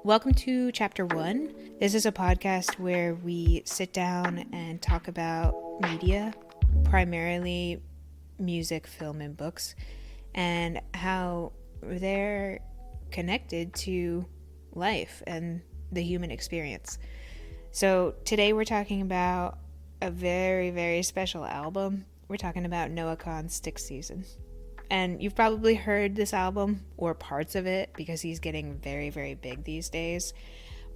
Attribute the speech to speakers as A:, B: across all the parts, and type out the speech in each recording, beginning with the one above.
A: Welcome to Chapter 1. This is a podcast where we sit down and talk about media, primarily music, film, and books, and how they're connected to life and the human experience. So today we're talking about a very, very special album. We're talking about Noah Kahan's Stick Season. And you've probably heard this album or parts of it because he's getting very, very big these days.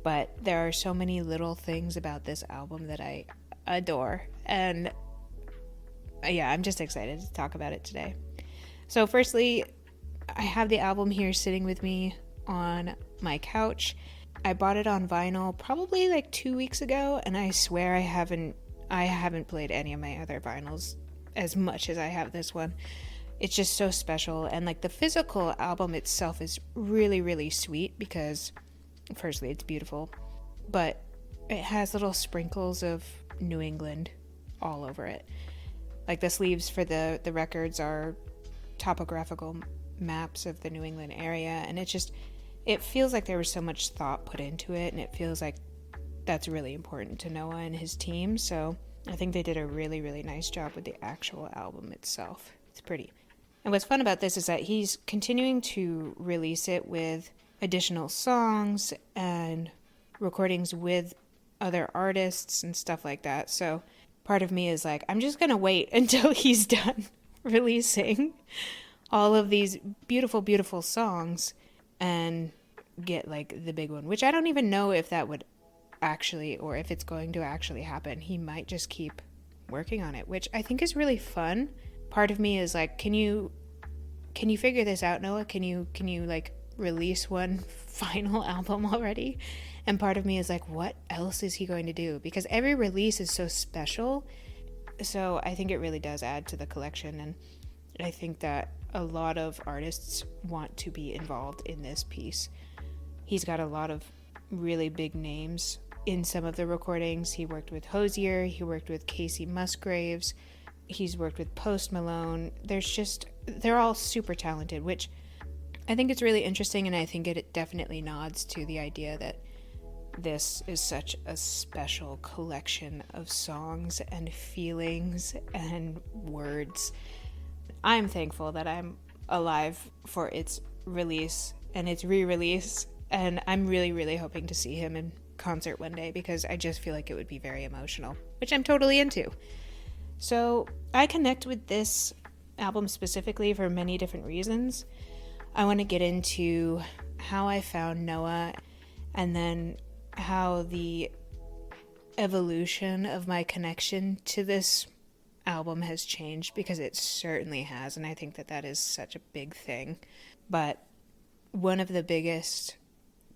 A: But there are so many little things about this album that I adore. And yeah, I'm just excited to talk about it today. So firstly, I have the album here sitting with me on my couch. I bought it on vinyl probably like 2 weeks ago, and I swear I haven't played any of my other vinyls as much as I have this one. It's just so special, and like the physical album itself is really, really sweet because firstly it's beautiful, but it has little sprinkles of New England all over it. Like the sleeves for the records are topographical maps of the New England area, and it feels like there was so much thought put into it, and it feels like that's really important to Noah and his team. So I think they did a really, really nice job with the actual album itself. It's pretty. And what's fun about this is that he's continuing to release it with additional songs and recordings with other artists and stuff like that. So part of me is like, I'm just going to wait until he's done releasing all of these beautiful, beautiful songs and get like the big one, which I don't even know if that would actually, or if it's going to actually happen. He might just keep working on it, which I think is really fun. Part of me is like, can you figure this out, Noah? Can you like release one final album already? And part of me is like, what else is he going to do? Because every release is so special. So I think it really does add to the collection, and I think that a lot of artists want to be involved in this piece. He's got a lot of really big names in some of the recordings. He worked with Hozier, he worked with Casey Musgraves, he's worked with Post Malone. They're all super talented, which I think it's really interesting, and I think it definitely nods to the idea that this is such a special collection of songs and feelings and words. I'm thankful that I'm alive for its release and its re-release, and I'm really, really hoping to see him in concert one day because I just feel like it would be very emotional, which I'm totally into. So I connect with this album specifically for many different reasons. I want to get into how I found Noah, and then how the evolution of my connection to this album has changed, because it certainly has, and I think that is such a big thing. But one of the biggest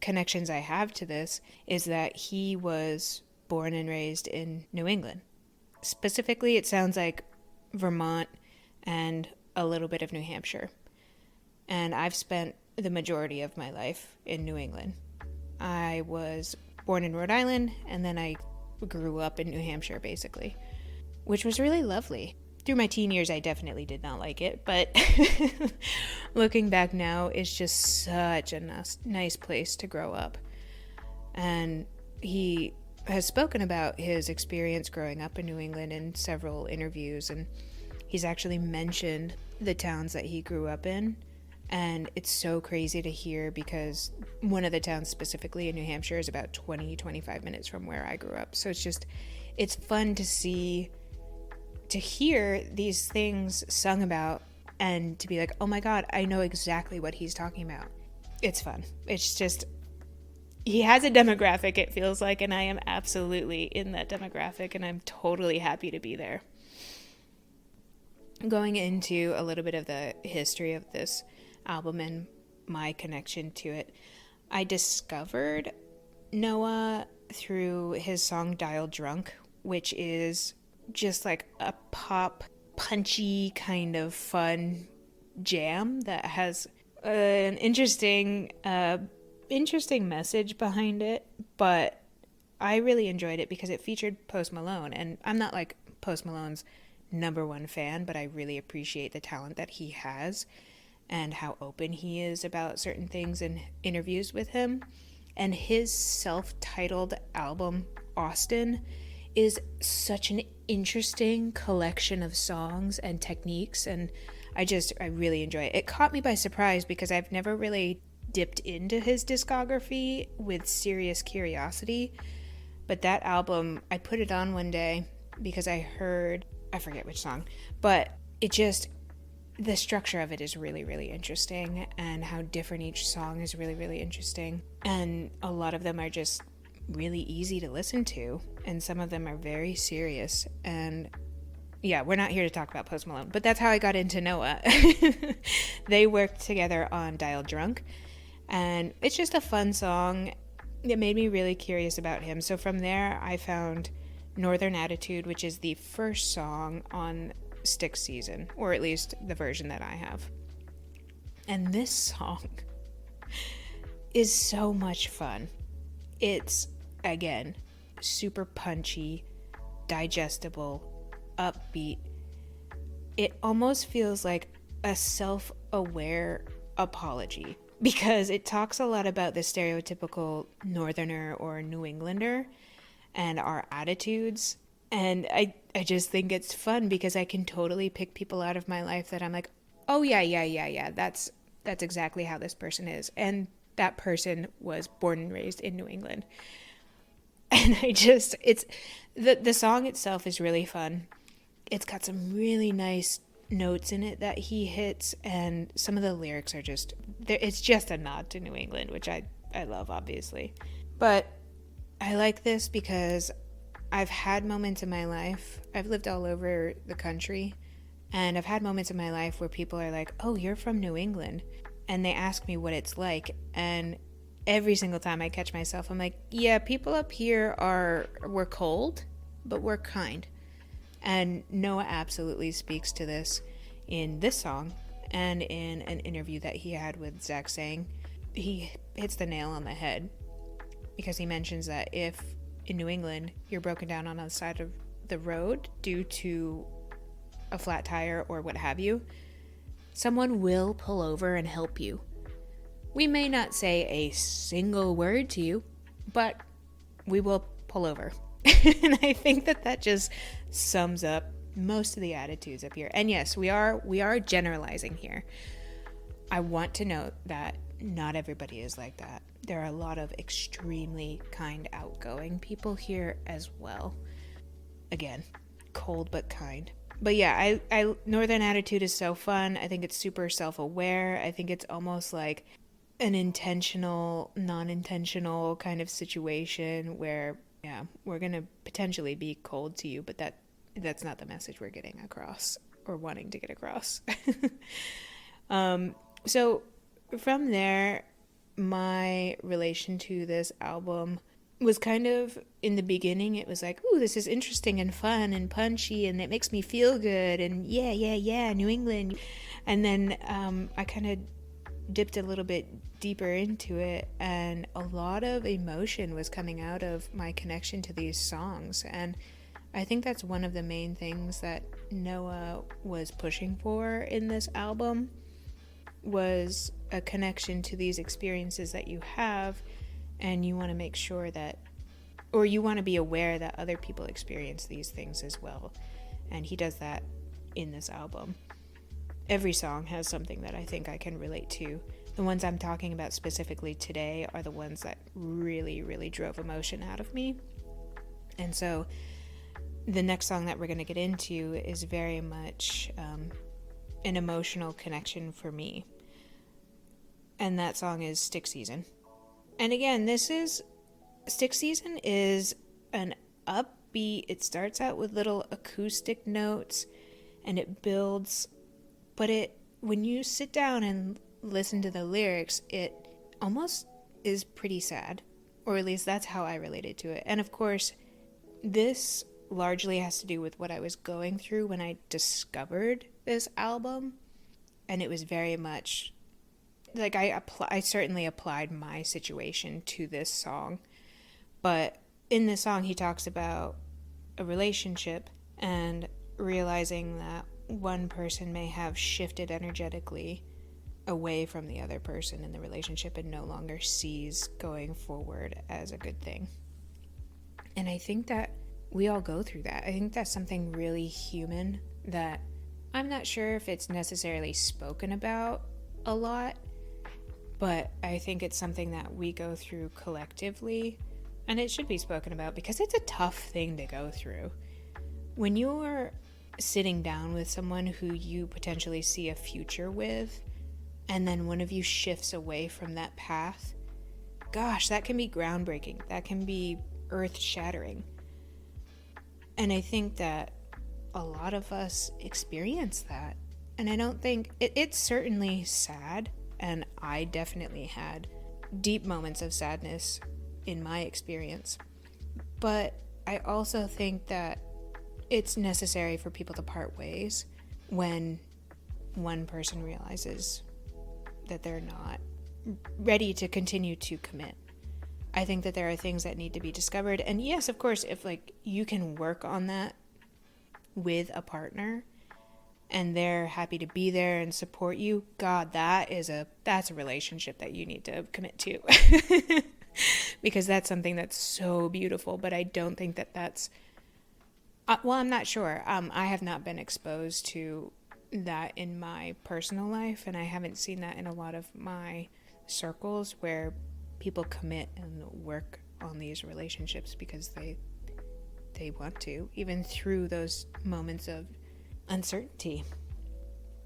A: connections I have to this is that he was born and raised in New England. Specifically, it sounds like Vermont and a little bit of New Hampshire. And I've spent the majority of my life in New England. I was born in Rhode Island, and then I grew up in New Hampshire, basically, which was really lovely. Through my teen years, I definitely did not like it, but looking back now, it's just such a nice place to grow up. And he has spoken about his experience growing up in New England in several interviews, and he's actually mentioned the towns that he grew up in. And it's so crazy to hear, because one of the towns specifically in New Hampshire is about 20-25 minutes from where I grew up. So it's fun to hear these things sung about and to be like, oh my God, I know exactly what he's talking about. It's fun. It's just, he has a demographic, it feels like, and I am absolutely in that demographic, and I'm totally happy to be there. Going into a little bit of the history of this album and my connection to it, I discovered Noah through his song Dial Drunk, which is just like a pop, punchy kind of fun jam that has an interesting message behind it. But I really enjoyed it because it featured Post Malone, and I'm not like Post Malone's number one fan, but I really appreciate the talent that he has and how open he is about certain things in interviews with him. And his self-titled album, Austin, is such an interesting collection of songs and techniques, and I really enjoy it. It caught me by surprise because I've never really dipped into his discography with serious curiosity. But that album, I put it on one day because I forget which song, but the structure of it is really, really interesting, and how different each song is really, really interesting. And a lot of them are just really easy to listen to, and some of them are very serious. And yeah, we're not here to talk about Post Malone, but that's how I got into Noah. They worked together on Dial Drunk, and it's just a fun song. It made me really curious about him. So from there, I found Northern Attitude, which is the first song on Styx Season, or at least the version that I have. And this song is so much fun. It's, again, super punchy, digestible, upbeat. It almost feels like a self-aware apology, because it talks a lot about the stereotypical Northerner or New Englander and our attitudes. And I just think it's fun because I can totally pick people out of my life that I'm like, oh yeah, that's exactly how this person is. And that person was born and raised in New England. And the song itself is really fun. It's got some really nice notes in it that he hits, and some of the lyrics are it's just a nod to New England, which I love, obviously. But I like this because I've had moments in my life, I've lived all over the country, and I've had moments in my life where people are like, oh, you're from New England, and they ask me what it's like, and every single time I catch myself, I'm like, yeah, people up here we're cold, but we're kind. And Noah absolutely speaks to this in this song, and in an interview that he had with Zach Sang. He hits the nail on the head, because he mentions that if in New England you're broken down on the side of the road due to a flat tire or what have you, someone will pull over and help you. We may not say a single word to you, but we will pull over. And I think that just sums up most of the attitudes up here. And yes, we are generalizing here. I want to note that not everybody is like that. There are a lot of extremely kind, outgoing people here as well. Again, cold but kind. But yeah, I Northern Attitude is so fun. I think it's super self-aware. I think it's almost like an intentional, non-intentional kind of situation where, yeah, we're going to potentially be cold to you, but that's not the message we're getting across or wanting to get across. So from there, my relation to this album was kind of, in the beginning, it was like, ooh, this is interesting and fun and punchy, and it makes me feel good, and yeah, New England. And then I kind of dipped a little bit deeper into it, and a lot of emotion was coming out of my connection to these songs. And I think that's one of the main things that Noah was pushing for in this album, was a connection to these experiences that you have, and you want to make sure that, or you want to be aware that other people experience these things as well. And he does that in this album. Every song has something that I think I can relate to. The ones I'm talking about specifically today are the ones that really, really drove emotion out of me. And so the next song that we're going to get into is very much an emotional connection for me. And that song is Styx Season. And again, Styx Season is an upbeat, it starts out with little acoustic notes and it builds, but when you sit down and listen to the lyrics, it almost is pretty sad, or at least that's how I related to it. And of course, this largely has to do with what I was going through when I discovered this album, and it was very much like I certainly applied my situation to this song. But in this song, he talks about a relationship and realizing that one person may have shifted energetically away from the other person in the relationship and no longer sees going forward as a good thing. And I think that we all go through that. I think that's something really human that I'm not sure if it's necessarily spoken about a lot, but I think it's something that we go through collectively, and it should be spoken about because it's a tough thing to go through. When you're sitting down with someone who you potentially see a future with, and then one of you shifts away from that path, gosh, that can be groundbreaking. That can be earth-shattering. And I think that a lot of us experience that. And I don't think it's certainly sad, and I definitely had deep moments of sadness in my experience. But I also think that it's necessary for people to part ways when one person realizes that they're not ready to continue to commit. I think that there are things that need to be discovered. And yes, of course, if you can work on that with a partner and they're happy to be there and support you, God, that's a relationship that you need to commit to. Because that's something that's so beautiful. But I don't think that that's I'm not sure. I have not been exposed to that in my personal life, and I haven't seen that in a lot of my circles where people commit and work on these relationships because they want to, even through those moments of uncertainty.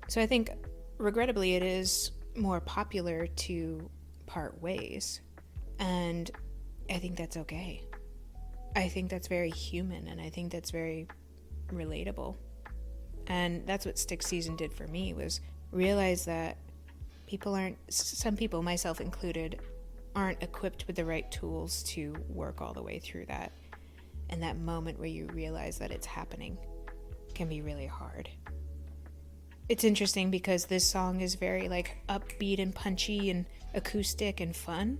A: So I think, regrettably, it is more popular to part ways, and I think that's okay. I think that's very human, and I think that's very relatable. And that's what Stick Season did for me, was realize that some people, myself included, aren't equipped with the right tools to work all the way through that. And that moment where you realize that it's happening can be really hard. It's interesting because this song is very upbeat and punchy and acoustic and fun,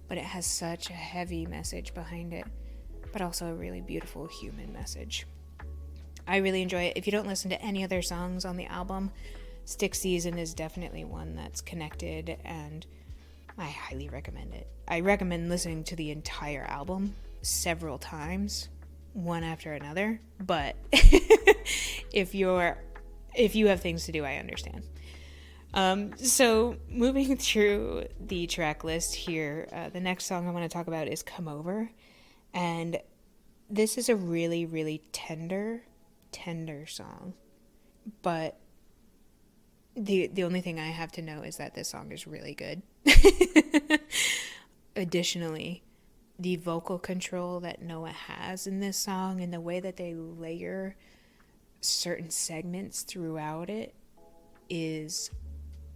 A: but it has such a heavy message behind it, but also a really beautiful human message. I really enjoy it. If you don't listen to any other songs on the album, Stick Season is definitely one that's connected, and I highly recommend it. I recommend listening to the entire album several times, one after another, but if you have things to do, I understand. So moving through the track list here, the next song I want to talk about is Come Over, and this is a really, really tender song, but the only thing I have to know is that this song is really good. Additionally, the vocal control that Noah has in this song and the way that they layer certain segments throughout it is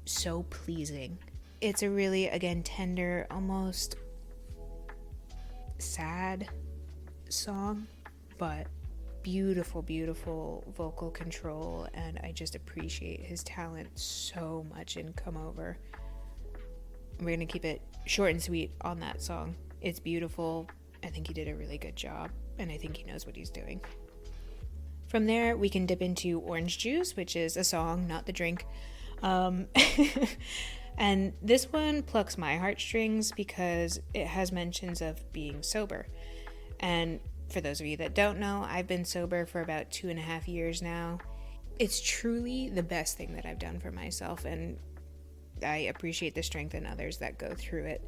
A: so pleasing. It's a really, again, tender, almost sad song, but beautiful vocal control, and I just appreciate his talent so much in Come Over. We're gonna keep it short and sweet on that song. It's beautiful. I think he did a really good job, and I think he knows what he's doing. From there, we can dip into Orange Juice, which is a song, not the drink. And this one plucks my heartstrings because it has mentions of being sober. And for those of you that don't know, I've been sober for about 2.5 years now. It's truly the best thing that I've done for myself, and I appreciate the strength in others that go through it.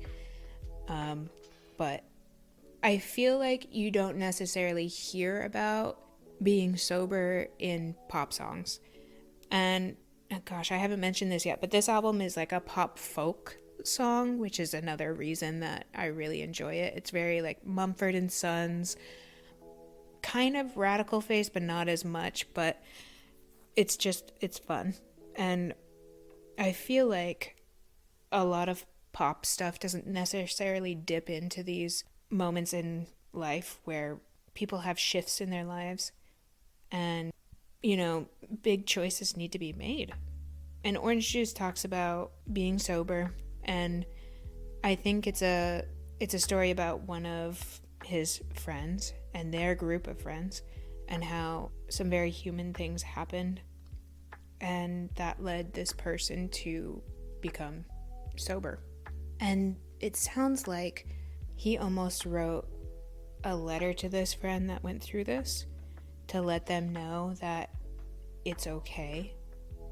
A: But I feel like you don't necessarily hear about being sober in pop songs. And gosh, I haven't mentioned this yet, but this album is like a pop folk song, which is another reason that I really enjoy it. It's very like Mumford and Sons, kind of Radical Face, but not as much, but it's fun. And I feel like a lot of pop stuff doesn't necessarily dip into these moments in life where people have shifts in their lives and, big choices need to be made. And Orange Juice talks about being sober, and I think it's a story about one of his friends and their group of friends and how some very human things happened, and that led this person to become sober. And it sounds like he almost wrote a letter to this friend that went through this to let them know that it's okay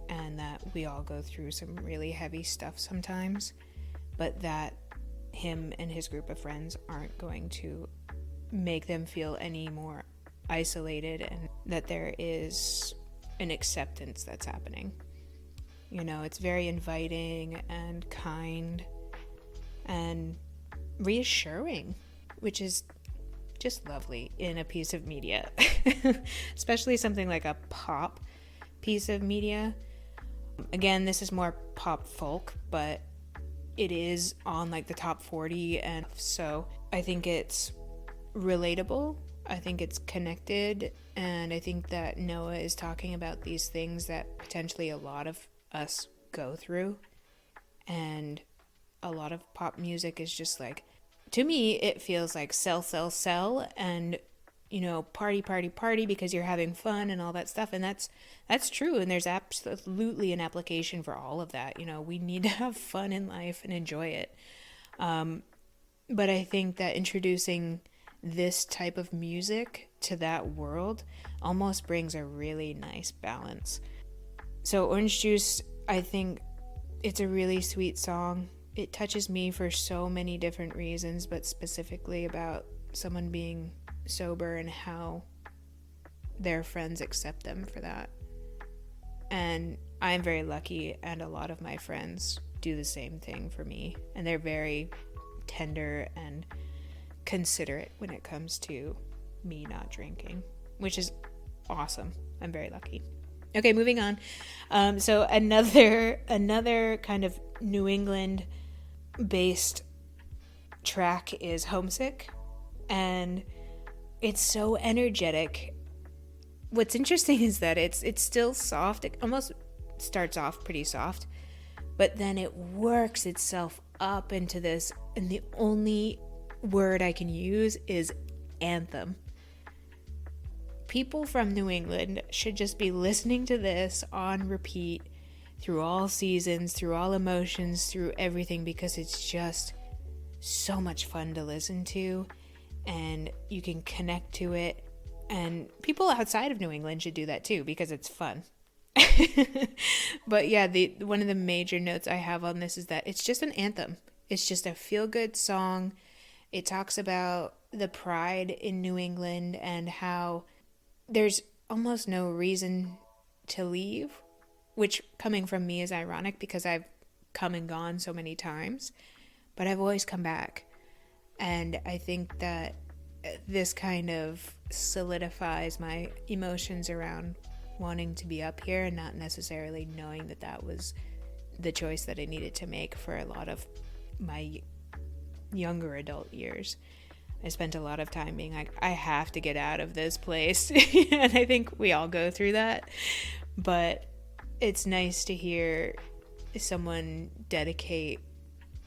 A: and that we all go through some really heavy stuff sometimes, but that him and his group of friends aren't going to make them feel any more isolated, and that there is an acceptance that's happening. You know, it's very inviting and kind and reassuring, which is just lovely in a piece of media, especially something like a pop piece of media. Again, this is more pop folk, but it is on like the top 40, and so I think it's relatable. I think it's connected, and I think that Noah is talking about these things that potentially a lot of us go through, and a lot of pop music is just like, to me, it feels like sell, and, you know, party because you're having fun and all that stuff. And that's true. And there's absolutely an application for all of that. You know, we need to have fun in life and enjoy it. But I think that introducing this type of music to that world almost brings a really nice balance. So Orange Juice, I think it's a really sweet song. It touches me for so many different reasons, but specifically about someone being sober and how their friends accept them for that. And I'm very lucky, and a lot of my friends do the same thing for me, and they're very tender and considerate when it comes to me not drinking, which is awesome. I'm very lucky. Okay, moving on. So another kind of New England based track is Homesick, and it's so energetic. What's interesting is that it's still soft. It almost starts off pretty soft, but then it works itself up into this, and the only word I can use is anthem. People from New England should just be listening to this on repeat through all seasons, through all emotions, through everything, because it's just so much fun to listen to, and you can connect to it. And people outside of New England should do that too, because it's fun. But yeah, one of the major notes I have on this is that it's just an anthem. It's just a feel-good song. It talks about the pride in New England and how there's almost no reason to leave, which coming from me is ironic because I've come and gone so many times, but I've always come back. And I think that this kind of solidifies my emotions around wanting to be up here and not necessarily knowing that that was the choice that I needed to make for a lot of my younger adult years. I spent a lot of time being like, I have to get out of this place. And I think we all go through that. But it's nice to hear someone dedicate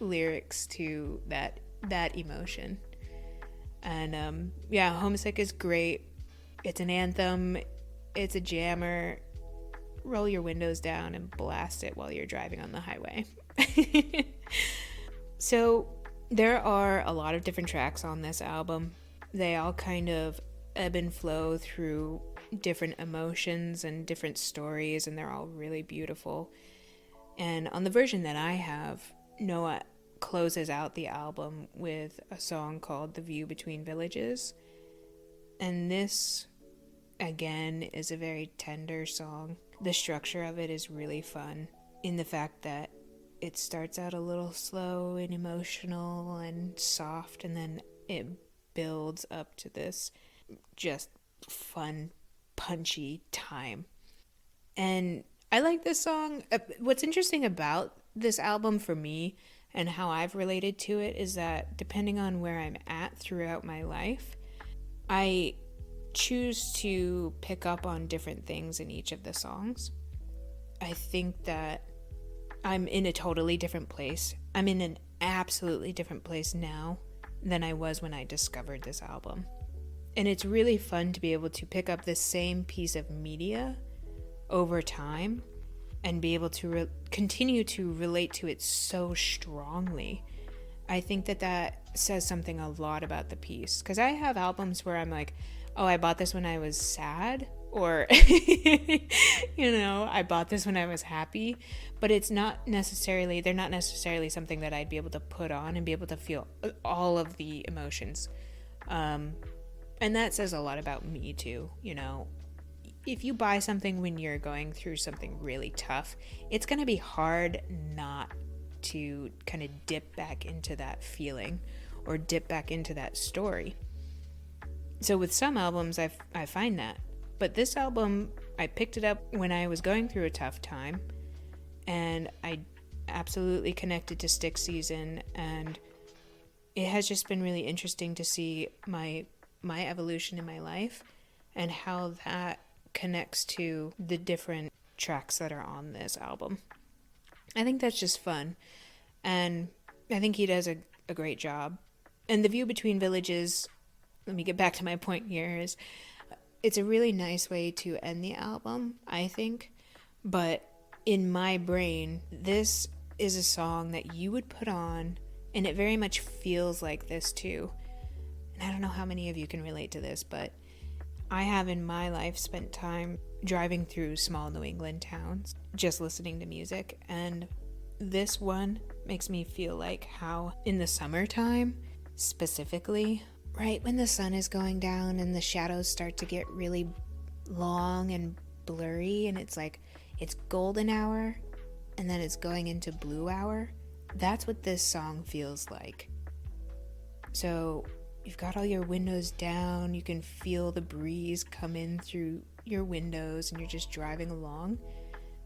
A: lyrics to that emotion. And yeah, Homesick is great. It's an anthem. It's a jammer. Roll your windows down and blast it while you're driving on the highway. So there are a lot of different tracks on this album. They all kind of ebb and flow through different emotions and different stories, and they're all really beautiful. And on the version that I have, Noah closes out the album with a song called The View Between Villages. And this, again, is a very tender song. The structure of it is really fun in the fact that it starts out a little slow and emotional and soft, and then it builds up to this just fun, punchy time. And I like this song. What's interesting about this album for me and how I've related to it is that depending on where I'm at throughout my life, I choose to pick up on different things in each of the songs. I think that I'm in a totally different place. I'm in an absolutely different place now than I was when I discovered this album. And it's really fun to be able to pick up the same piece of media over time and be able to continue to relate to it so strongly. I think that says something a lot about the piece. Because I have albums where I'm like, oh, I bought this when I was sad, or, I bought this when I was happy. But they're not necessarily something that I'd be able to put on and be able to feel all of the emotions. And that says a lot about me too, If you buy something when you're going through something really tough, it's going to be hard not to kind of dip back into that feeling or dip back into that story. So with some albums, I find that. But this album, I picked it up when I was going through a tough time, and I absolutely connected to Stick Season, and it has just been really interesting to see my evolution in my life and how that connects to the different tracks that are on this album. I think that's just fun, and I think he does a great job. And The View Between Villages, let me get back to my point here, is it's a really nice way to end the album, I think. But in my brain, this is a song that you would put on, and it very much feels like this too. And I don't know how many of you can relate to this, but I have in my life spent time driving through small New England towns, just listening to music, and this one makes me feel like how in the summertime, specifically, right when the sun is going down and the shadows start to get really long and blurry, and it's like it's golden hour and then it's going into blue hour, that's what this song feels like. So you've got all your windows down, you can feel the breeze come in through your windows, and you're just driving along.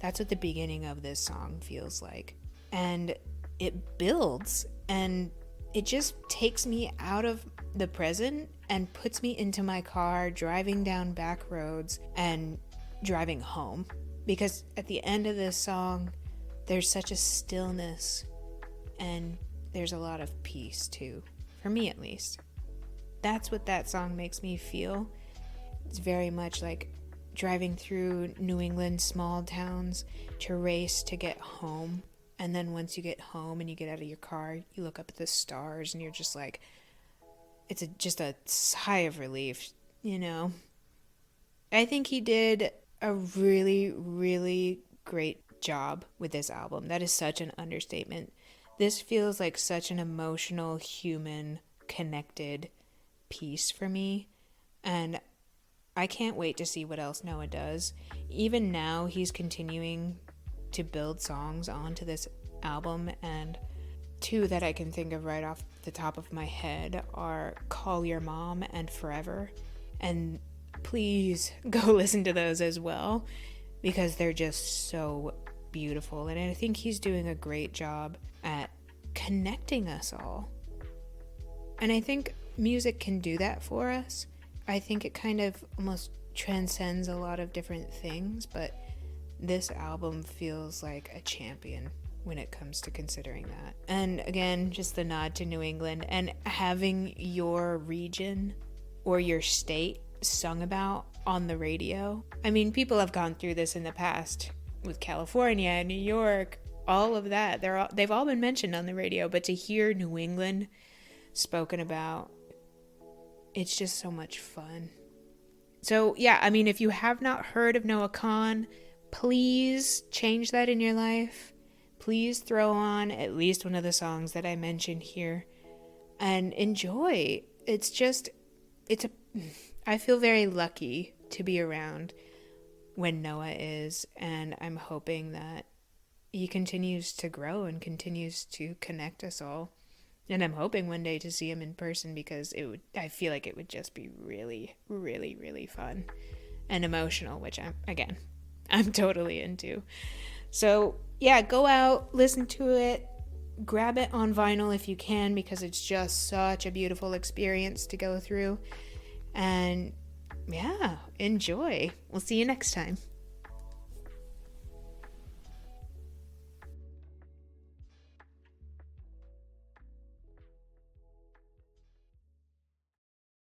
A: That's what the beginning of this song feels like. And it builds, and it just takes me out of the present and puts me into my car, driving down back roads and driving home. Because at the end of this song, there's such a stillness, and there's a lot of peace too, for me at least. That's what that song makes me feel. It's very much like driving through New England small towns to race to get home. And then once you get home and you get out of your car, you look up at the stars and you're just like, it's just a sigh of relief, I think he did a really, really great job with this album. That is such an understatement. This feels like such an emotional, human, connected piece for me, and I can't wait to see what else Noah does. Even now, he's continuing to build songs onto this album, and two that I can think of right off the top of my head are Call Your Mom and Forever, and please go listen to those as well, because they're just so beautiful, and I think he's doing a great job at connecting us all. And I think music can do that for us. I think it kind of almost transcends a lot of different things, but this album feels like a champion when it comes to considering that. And again, just the nod to New England and having your region or your state sung about on the radio. I mean, people have gone through this in the past with California, New York, all of that. They've all been mentioned on the radio, but to hear New England spoken about, it's just so much fun. So yeah, I mean, if you have not heard of Noah Kahan, please change that in your life. Please throw on at least one of the songs that I mentioned here and enjoy. I feel very lucky to be around when Noah is, and I'm hoping that he continues to grow and continues to connect us all. And I'm hoping one day to see him in person, because I feel like it would just be really, really, really fun and emotional, which I'm totally into. So yeah, go out, listen to it, grab it on vinyl if you can, because it's just such a beautiful experience to go through. And yeah, enjoy. We'll see you next time.